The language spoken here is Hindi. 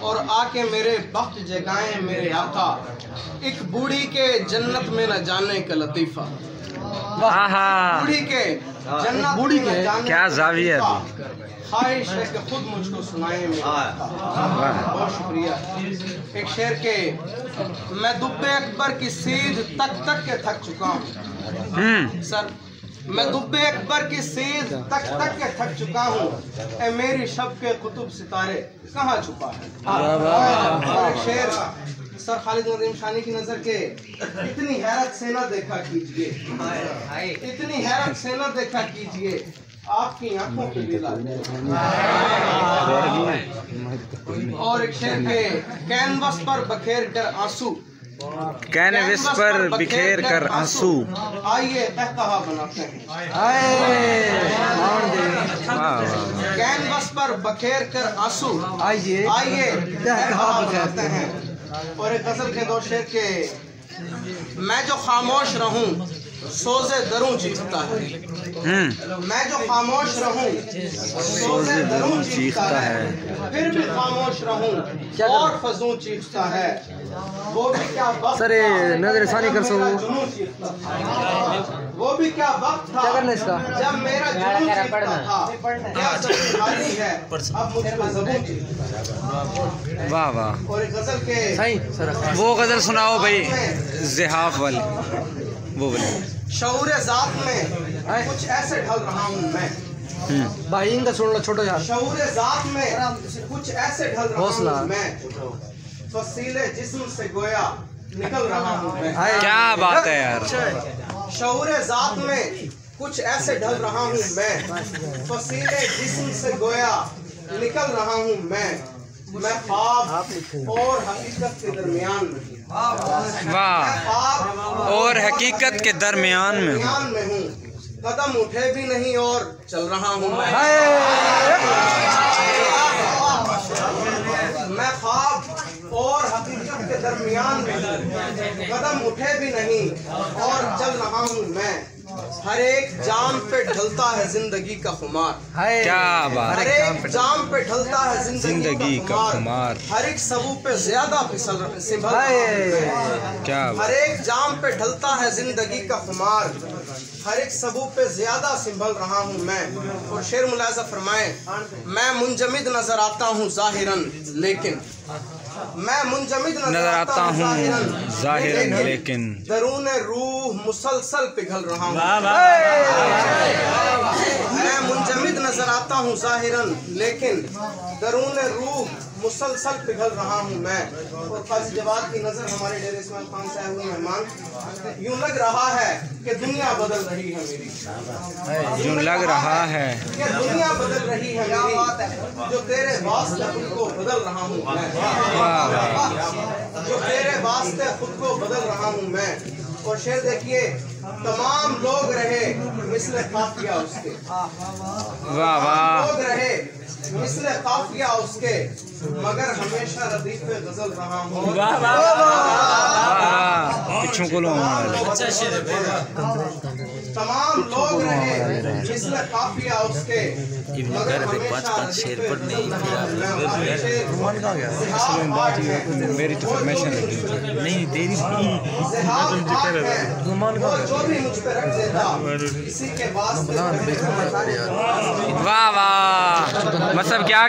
और आके मेरे बख्त जगाएं मेरे आका, एक बूढ़ी के जन्नत में न जाने का लतीफ़ा। बूढ़ी के जन्नत में न जाने क्या जाविया ख्वाहिश है कि खुद मुझको सुनाए मेरे आका। बहुत शुक्रिया। एक शेर के मैं दुब्बे अकबर की सीध तक तक के थक चुका हूँ सर, मैं दुब्बे अकबर की सीध तक तक के थक चुका हूँ, ए मेरी शब के कुतुब सितारे कहाँ छुपा है। और एक शेर सर खालिद नदीम शानी की नजर के, इतनी हैरत से न देखा कीजिए, इतनी हैरत से न देखा कीजिए, आपकी आंखों के दिल। और एक शेर के कैनवस पर बखेर कर आंसू, कैनवस पर बिखेर कर आंसू, आइए कहकहा बनाते हैं। कैनवस पर बखेर कर आंसू, आइए कहकहा बनाते हैं। और एक गजल के दो शेर के मैं जो खामोश रहूं सोज़े दरूं चीखता है, मैं जो खामोश रहूं सोज़े दरूं चीखता है, फिर भी खामोश रहूं और फजूं चीखता है। वो भी क्या वक्त सर नजर सानी कर सो, वो भी क्या वक्त था जब मेरा जुनून चीखता था, क्या खाली है अब मुझको ज़बून चीखता है। वाह वाह। और एक गजल के वो गजल सुनाओ भाई, ज़िहाफ वाली वो बोले। शऊरे ज़ात में कुछ ऐसे ढल रहा हूँ मैं, भाई इनका सुन लो छोटो यार। शऊरे ज़ात में कुछ ऐसे ढल रहा हूँ मैं, फसीले जिस्म से गोया निकल रहा हूँ मैं। क्या बात है यार। शऊरे ज़ात में कुछ ऐसे ढल रहा हूँ मैं, फसीले जिस्म से गोया निकल रहा हूँ मैं ख्वाब और हकीकत के दरमियान में। वाह। और हकीकत के दरमियान में हूँ, कदम उठे भी नहीं और चल रहा हूँ मैं ख्वाब और हकीकत के दरमियान में हूँ, कदम उठे भी नहीं और चल रहा हूँ मैं। हर एक जाम पे ढलता है जिंदगी का खुमार, क्या बात। हर एक जाम पे ढलता है जिंदगी का खुमार, हर एक सबू पे ज्यादा सिंभल, क्या हर एक जाम पे ढलता है जिंदगी का खुमार, हर एक सबू पे ज्यादा सिंभल रहा हूँ मैं। और शेर मुलाजा फरमाए, मैं मुंजमिद नजर आता हूँ जाहिरन लेकिन, मैं मुंजमिद नजर आता हूँ जाहिरन लेकिन, दरून रूह मुसलसल पिघल रहा हूँ। मैं मुंजमिद नजर आता हूँ जाहिरन लेकिन, दरून रूह मुसलसल पिघल रहा हूँ मैं। और काजी जवाद की नजर हमारे डेरे इस्माइल खान साहब हुए मेहमान, यूं लग रहा है कि दुनिया बदल रही है मेरी, यूं लग रहा है कि दुनिया बदल रही है मेरी, जो तेरे वास्ते खुद को बदल रहा हूँ मैं, जो तेरे वास्ते खुद को बदल रहा हूँ मैं। और शेर देखिए, तमाम लोग रहे मिसले काफिया उसके, वाह वाह। लोग रहे मिसले काफिया उसके, मगर हमेशा रदीफ पे गजल रहा हूँ। पिछू को लो। तमाम लोग रहे मिसले काफिया उसके, मगर हमेशा शेर पर नहीं। मेरी तो फरमाइश नहीं तेरी, जो भी मुझ पे रख देता इसी के वास्ते। वाह वाह। मतलब क्या